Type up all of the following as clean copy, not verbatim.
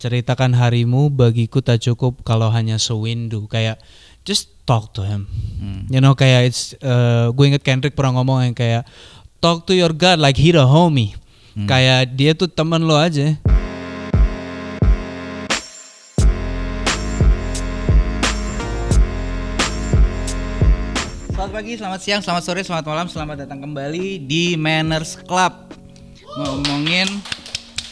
ceritakan harimu bagiku tak cukup kalau hanya sewindu. Kayak just talk to him. You know, kayak gue inget Kendrick pernah ngomong yang kayak talk to your God like he the homie. Kayak dia tuh teman lo aja. Selamat pagi, selamat siang, selamat sore, selamat malam, selamat datang kembali di Manners Club. Ngomongin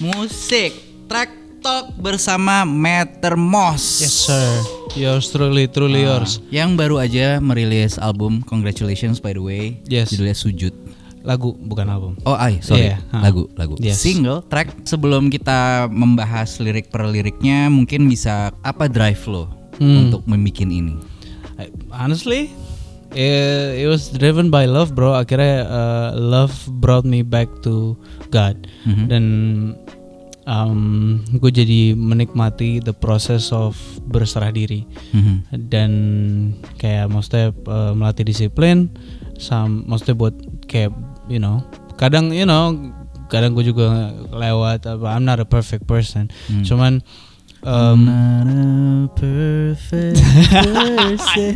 musik, track talk bersama Mattermost. Yes sir, yours truly yours. Yang baru aja merilis album, congratulations by the way. Yes. Judulnya Sujud. Lagu bukan album. Oh sorry, Yeah, lagu. Yes. Single, track. Sebelum kita membahas lirik per liriknya, mungkin bisa apa drive lo untuk membikin ini? Honestly, it was driven by love, bro. Akhirnya love brought me back to God. Dan gue jadi menikmati the process of berserah diri. Dan kayak maksudnya melatih disiplin, maksudnya buat kayak kadang gue juga lewat I'm not a perfect person. Cuman I'm not a perfect person.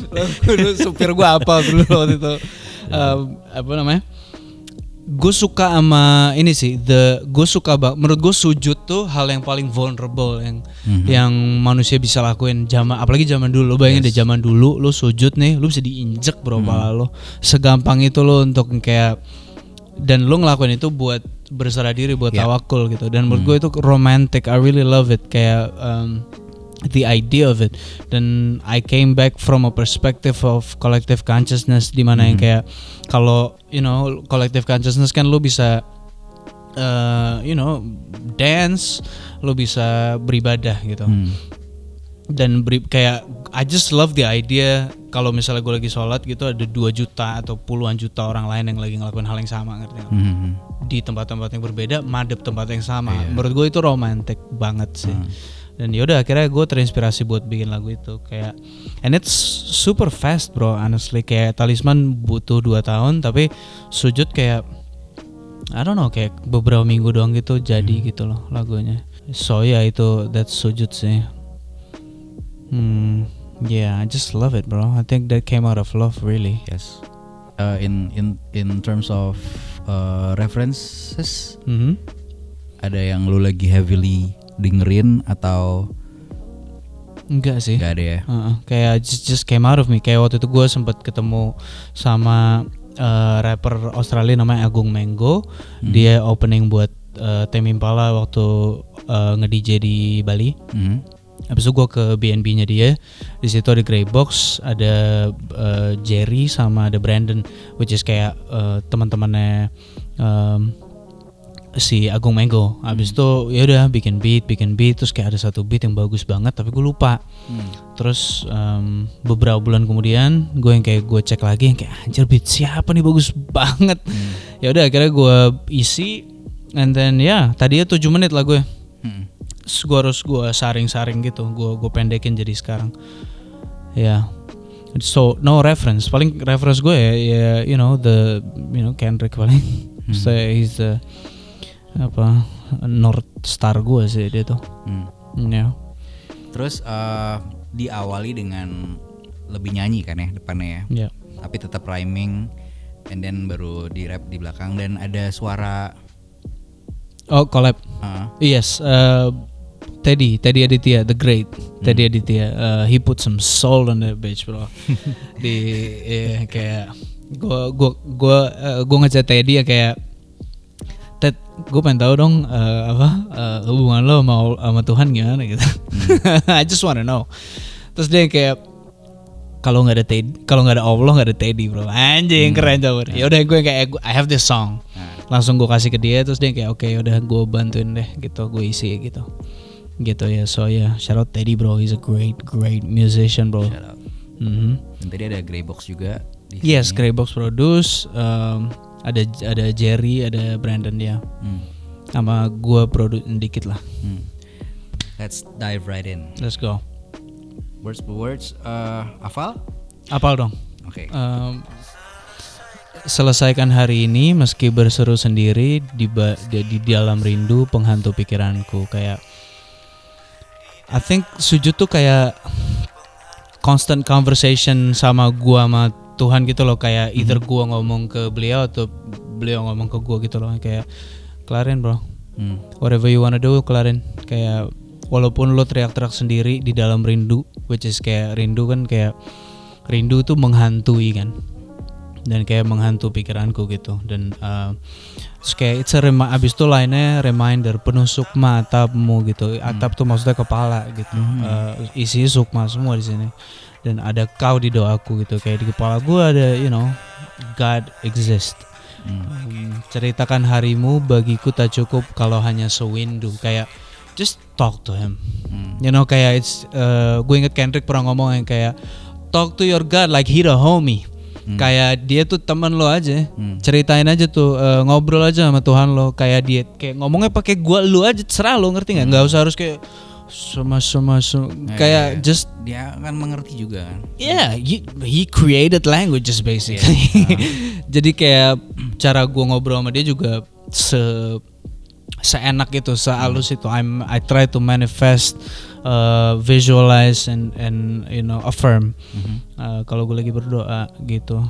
lagu supir gue apa dulu waktu itu apa namanya? Gue suka sama ini sih, gue suka banget. Menurut gue sujud tuh hal yang paling vulnerable yang manusia bisa lakuin. Apalagi zaman dulu. Lo bayangin deh zaman dulu, lo sujud nih, lo bisa diinjek bro pala lo. Segampang itu lo untuk kayak, dan lo ngelakuin itu buat berserah diri, buat tawakul gitu. Dan menurut gue itu romantic. I really love it. Kayak the idea of it. Dan I came back from a perspective of collective consciousness, di mana yang kayak kalau collective consciousness kan lo bisa dance, lo bisa beribadah gitu. Dan kayak I just love the idea kalau misalnya gue lagi sholat gitu ada 2 juta atau puluhan juta orang lain yang lagi ngelakuin hal yang sama, ngerti gak? Di tempat-tempat yang berbeda, madep tempat yang sama. Menurut gue itu romantic banget sih. Dan yaudah akhirnya gue terinspirasi buat bikin lagu itu kayak, and it's super fast bro, honestly. Kayak Talisman butuh 2 tahun, tapi Sujud kayak I don't know, kayak beberapa minggu doang gitu jadi gitu loh lagunya. So ya itu that's Sujud sih. Yeah, I just love it bro. I think that came out of love really. Yes. In terms of references, ada yang lu lagi heavily dengerin atau enggak sih? Enggak ada ya. Kayak just came out of me. Kayak waktu itu gue sempat ketemu sama rapper Australia namanya Agung Mango. Dia opening buat Tame Impala waktu nge-DJ di Bali. Habis itu gue ke BNB-nya dia. Di situ ada Grey Box, ada Jerry sama ada Brandon, which is kayak teman-temannya si Agung Mango. Abis itu ya udah bikin beat terus kayak ada satu beat yang bagus banget tapi gue lupa. Terus beberapa bulan kemudian gue cek lagi yang kayak anjir beat siapa nih bagus banget. Ya udah akhirnya gue isi, and then tadinya 7 menit lah gue. Gue harus saring gitu, gue pendekin jadi sekarang. So no reference, paling reference gue ya Kendrick paling. So he's the North Star gue sih dia tuh. Terus diawali dengan lebih nyanyi kan ya depannya ya. Tapi tetap rhyming, and then baru di rap di belakang dan ada suara. Oh collab. Yes. Teddy Aditya, the great Teddy Aditya. He put some soul on that bitch bro. Kayak gue ngechat Teddy ya kayak, Ted, gue pengen tahu dong hubungan lo sama Tuhan gimana gitu. I just wanna know. Terus dia kayak kalau nggak ada Allah nggak ada Teddy bro. Anjing keren coba. Ya udah gue kayak I have this song. Langsung gue kasih ke dia, terus dia kayak oke, udah gue bantuin deh gitu, gue isi gitu ya. So shout out Teddy bro, he's a great musician bro. Shout out. Dan tadi ada Grey Box juga di sini. Yes, Grey Box produce. Ada Jerry, ada Brandon ya. Sama gue produce dikit lah. Let's dive right in. Let's go. Words per words, hafal? Apal dong. Oke. selesaikan hari ini meski berseru sendiri di dalam rindu penghantu pikiranku. Kayak I think sujud tuh kayak constant conversation sama gua sama Tuhan gitu loh. Kayak either gua ngomong ke beliau atau beliau ngomong ke gua gitu loh. Kayak kelarin bro, whatever you wanna do kelarin. Kayak walaupun lo teriak-teriak sendiri di dalam rindu, which is kayak rindu kan, kayak rindu tuh menghantui kan, dan kayak menghantu pikiranku gitu. Dan terus kayak abis itu lainnya reminder penuh sukma atapmu gitu. Atap tuh maksudnya kepala gitu. Isi sukma semua di sini. Dan ada kau di doaku gitu. Kayak di kepala gue ada God exist. Ceritakan harimu bagiku tak cukup kalau hanya sewindu. Kayak just talk to him. Kayak it's gue inget Kendrick pernah ngomong yang kayak talk to your God like he the homie. Kayak dia tuh teman lo aja. Ceritain aja tuh, ngobrol aja sama Tuhan lo. Kayak dia kayak ngomongnya pakai gua lu aja, serah lo, ngerti nggak? Nggak usah harus kayak kayak just dia kan mengerti juga kan. Yeah, he created languages basically. Jadi kayak cara gua ngobrol sama dia juga seenak itu, sehalus itu. I try to manifest, visualize and affirm. Kalau gue lagi berdoa gitu,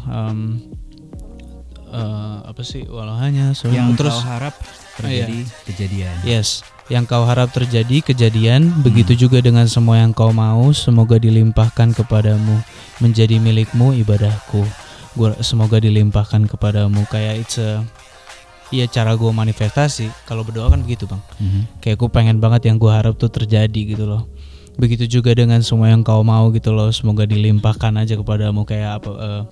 apa sih, walau hanya yang terus kau harap terjadi kejadian. Yes, yang kau harap terjadi kejadian. Begitu juga dengan semua yang kau mau, semoga dilimpahkan kepadamu, menjadi milikmu ibadahku. Semoga dilimpahkan kepadamu. Kayak iya, cara gue manifestasi kalau berdoa kan begitu bang. Kayak gue pengen banget yang gue harap tuh terjadi gitu loh. Begitu juga dengan semua yang kau mau gitu loh, semoga dilimpahkan aja kepadamu. Kayak apa,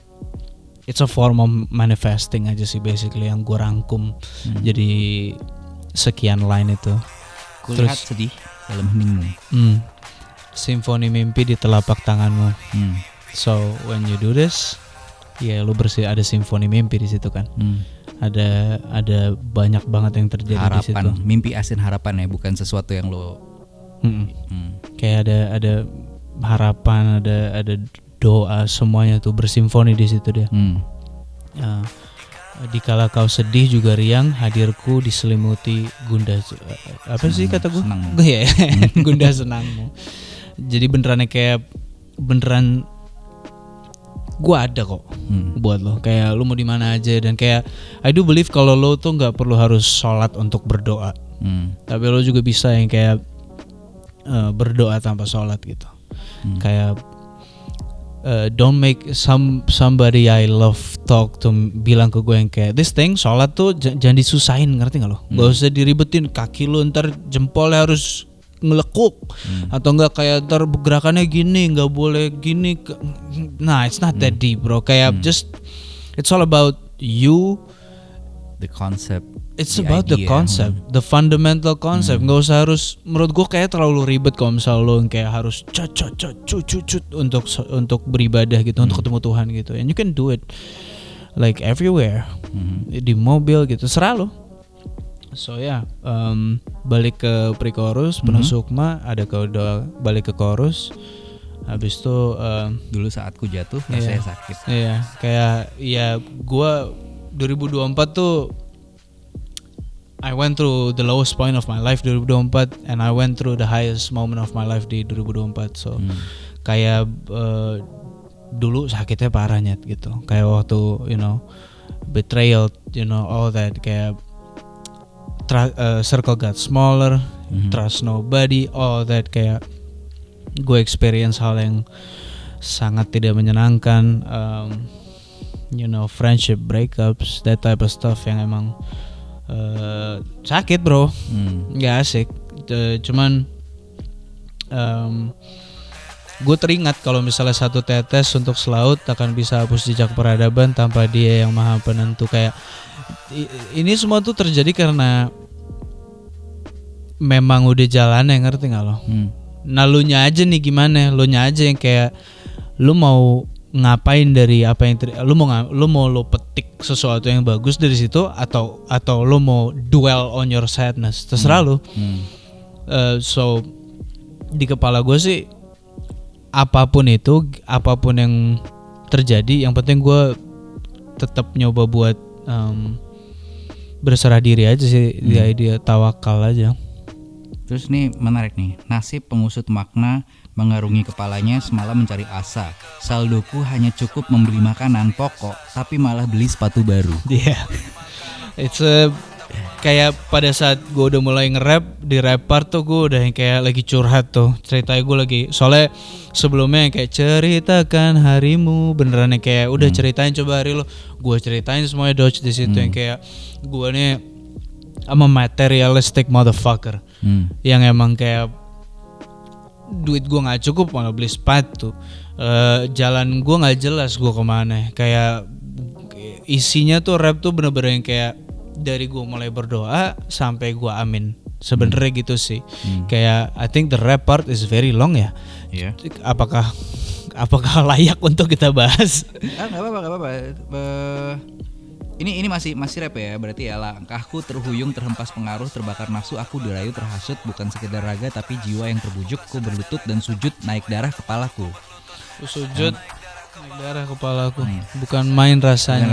it's a form of manifesting aja sih basically, yang gue rangkum jadi sekian line itu. Kulihat sedih dalam heningmu, simfoni mimpi di telapak tanganmu. So when you do this, lu ada simfoni mimpi di situ kan. Ada banyak banget yang terjadi harapan, di situ. Mimpi asin harapan ya, bukan sesuatu yang lo. Kayak ada harapan, ada doa, semuanya tuh bersimfoni di situ deh. Dikala kau sedih juga riang, hadirku diselimuti gundah. Apa sih kata gue? Gundah senangmu. Jadi beneran gue ada kok buat lo. Kayak lo mau di mana aja, dan kayak I do believe kalau lo tuh nggak perlu harus sholat untuk berdoa, tapi lo juga bisa yang kayak berdoa tanpa sholat gitu. Kayak don't make somebody I love talk to bilang ke gue yang kayak this thing, sholat tuh jangan disusahin, ngerti nggak lo? Gak usah diribetin, kaki lo ntar jempolnya harus ngelekuk, atau enggak kayak ntar gerakannya gini, nggak boleh gini. Nah, it's not that deep bro. Kayak just it's all about you, the concept. It's about the concept, the fundamental concept. Nggak usah harus, menurut gue kayak terlalu ribet kalau misal lo kayak harus cut untuk beribadah gitu, untuk ketemu Tuhan gitu. And you can do it like everywhere, di mobil gitu, serah lo. So balik ke pre-chorus, penuh sukma, ada doa, balik ke chorus. Habis itu dulu saat ku jatuh rasanya sakit. Iya, kayak gue 2024 tuh I went through the lowest point of my life 2024, and I went through the highest moment of my life di 2024. So kayak dulu sakitnya parahnya gitu. Kayak waktu betrayal, all that, kayak circle got smaller, trust nobody, all that. Kayak gue experience hal yang sangat tidak menyenangkan, friendship breakups, that type of stuff yang emang sakit bro, nggak asik. Cuman gue teringat kalau misalnya satu tetes untuk selaut akan bisa hapus jejak peradaban tanpa Dia yang Maha Penentu. Kayak ini semua tuh terjadi karena memang udah jalannya, ngerti nggak lo? Nah lu nya aja nih gimana? Lu nya aja yang kayak lu mau ngapain dari apa yang lu mau lo petik sesuatu yang bagus dari situ, atau lu mau dwell on your sadness, terserah lu. So di kepala gue sih apapun itu, apapun yang terjadi, yang penting gue tetap nyoba buat berserah diri aja sih, dia tawakal aja. Terus nih menarik nih, nasib pengusut makna mengarungi kepalanya semalam mencari asa. Saldoku hanya cukup membeli makanan pokok, tapi malah beli sepatu baru. Iya. It's kayak pada saat gue udah mulai nge-rap di rap part tuh gue udah yang kayak lagi curhat tuh, ceritanya gue lagi, soalnya sebelumnya yang kayak ceritakan harimu, beneran yang kayak udah ceritain coba hari lo, gue ceritain semuanya Dodge di situ yang kayak gue nih I'm a materialistic motherfucker yang emang kayak duit gue nggak cukup malah beli sepatu, jalan gue nggak jelas gue kemana, kayak isinya tuh rap tuh bener-bener yang kayak dari gue mulai berdoa sampai gue amin sebenarnya gitu sih. Kayak I think the rap part is very long ya. Iya. Apakah layak untuk kita bahas? Nggak apa-apa. Ini masih rap ya, berarti ya. Langkahku terhuyung, terhempas pengaruh, terbakar nafsu, aku dirayu, terhasut, bukan sekedar raga tapi jiwa yang terbujuk. Ku berlutut dan sujud, naik darah kepalaku. Sujud naik darah kepalaku, bukan main rasanya.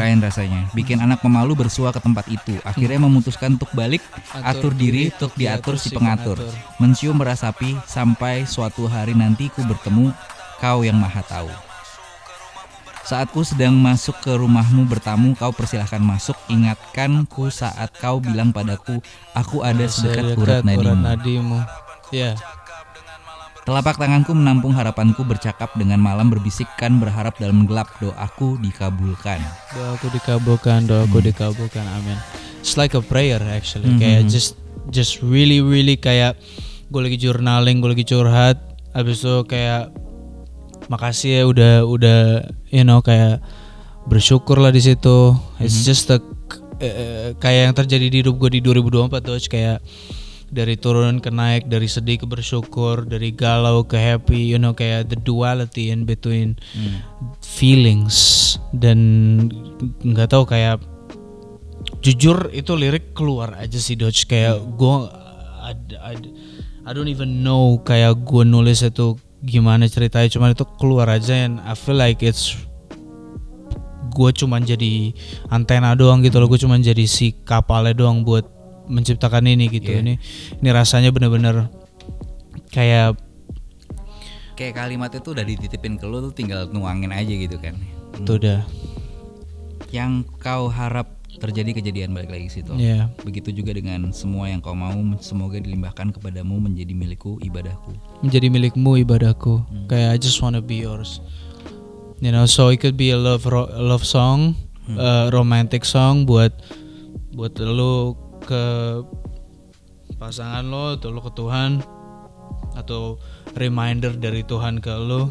Bikin anak pemalu bersua ke tempat itu. Akhirnya memutuskan untuk balik, atur diri, untuk diatur si pengatur. Mencium merasapi sampai suatu hari nanti ku bertemu kau yang maha tahu. Saat ku sedang masuk ke rumahmu bertamu, kau persilahkan masuk. Ingatkanku saat kau bilang padaku, aku ada sedekat urat nadimu. Ya. Telapak tanganku menampung harapanku, bercakap dengan malam, berbisikkan berharap dalam gelap, doaku dikabulkan. Doaku dikabulkan, amin. It's like a prayer actually, kayak just really kayak gue lagi journaling, gue lagi curhat, abis itu kayak makasih ya udah kayak bersyukur lah di situ. It's just kayak yang terjadi di hidup gue di 2024 tuh, kayak dari turun ke naik, dari sedih ke bersyukur, dari galau ke happy, kayak the duality in between feelings. Dan nggak tahu, kayak jujur itu lirik keluar aja sih Dodge, kayak gue I don't even know kayak gue nulis itu gimana ceritanya, cuman itu keluar aja, and I feel like gue cuman jadi antena doang gitu loh, gue cuman jadi si kapalnya doang buat menciptakan ini gitu. Ini rasanya bener-bener kayak kalimat itu udah dititipin ke lu tuh, tinggal nuangin aja gitu kan. Itu udah yang kau harap terjadi, kejadian, balik lagi ke situ. Begitu juga dengan semua yang kau mau, semoga dilimpahkan kepadamu, menjadi milikku ibadahku. Menjadi milikmu ibadahku. Kayak I just wanna be yours. So it could be a love song, romantic song buat lo ke pasangan lo, atau lo ke Tuhan, atau reminder dari Tuhan ke lo.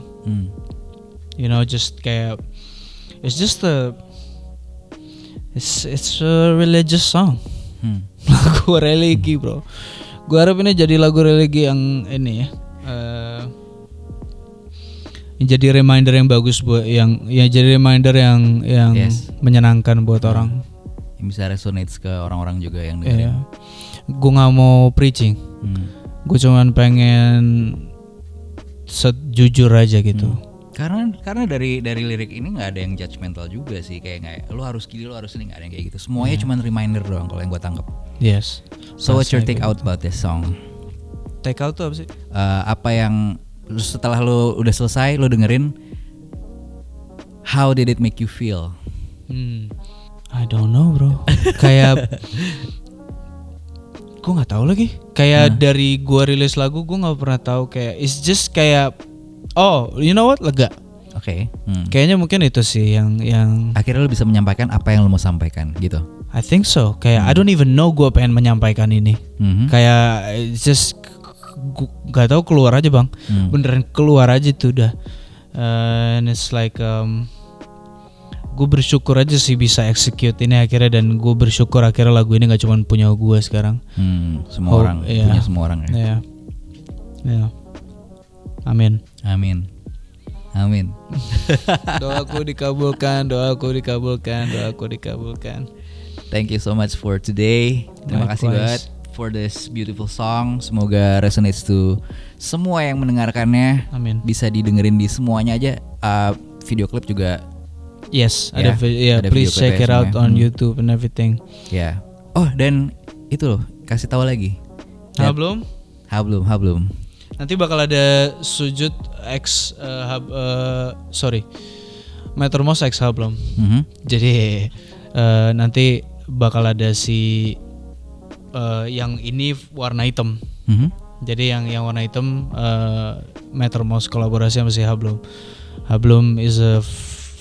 Just kayak It's a religious song. Lagu religi bro. Gue harap ini jadi lagu religi yang ini ya, yang jadi reminder yang bagus buat yang jadi reminder yang menyenangkan buat orang. Yang bisa resonate ke orang-orang juga yang dengerin. Gue nggak mau preaching. Gue cuman pengen jujur aja gitu. Karena dari lirik ini nggak ada yang judgmental juga sih, kayak lu harus gini, lu harus ini, nggak ada yang kayak gitu. Semuanya cuma reminder doang kalau yang gue tangkap. Yes. So what's your take out about this song? Take out tuh apa sih? Apa yang setelah lu udah selesai lu dengerin, how did it make you feel? I don't know bro. Kayak gue nggak tahu lagi. Kayak dari gue rilis lagu gue nggak pernah tahu, kayak it's just kayak you know what, lega. Oke. Kayaknya mungkin itu sih yang akhirnya lu bisa menyampaikan apa yang lu mau sampaikan gitu. I think so. Kayak I don't even know gue pengen menyampaikan ini. Kayak it's just gak tahu, keluar aja bang. Beneran keluar aja tuh udah. And it's like gue bersyukur aja sih bisa execute ini akhirnya, dan gue bersyukur akhirnya lagu ini gak cuma punya gue sekarang. Semua orang punya semua orang ya. Yeah. Amin. Doaku dikabulkan. Thank you so much for today. Terima kasih banget for this beautiful song. Semoga resonates to semua yang mendengarkannya. Amin. Bisa didengerin di semuanya aja. Video klip juga Yes, Ya, ada please video check it out klipnya. on YouTube and everything. Ya. Oh, dan itu loh, kasih tahu lagi. Hablum? Hablum. Nanti bakal ada sujud X Metromos X Hablum. Mhm. Jadi nanti bakal ada si yang ini warna hitam. Mhm. Jadi yang warna hitam Metromos kolaborasi sama si Hablum. Hablum is a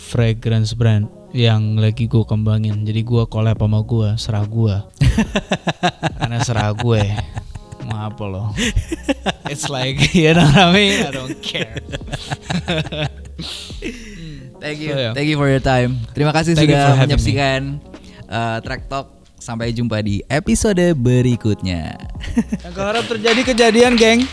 fragrance brand yang lagi gue kembangin. Jadi gue collab sama gue, serah gue. Karena serah gue. Mau apa lo? It's like, you know what I mean? I don't care. Thank you. So, yeah. Thank you for your time. Terima kasih Thank you for sudah having menyaksikan Track Talk. Sampai jumpa di episode berikutnya. Yang harap terjadi kejadian, geng.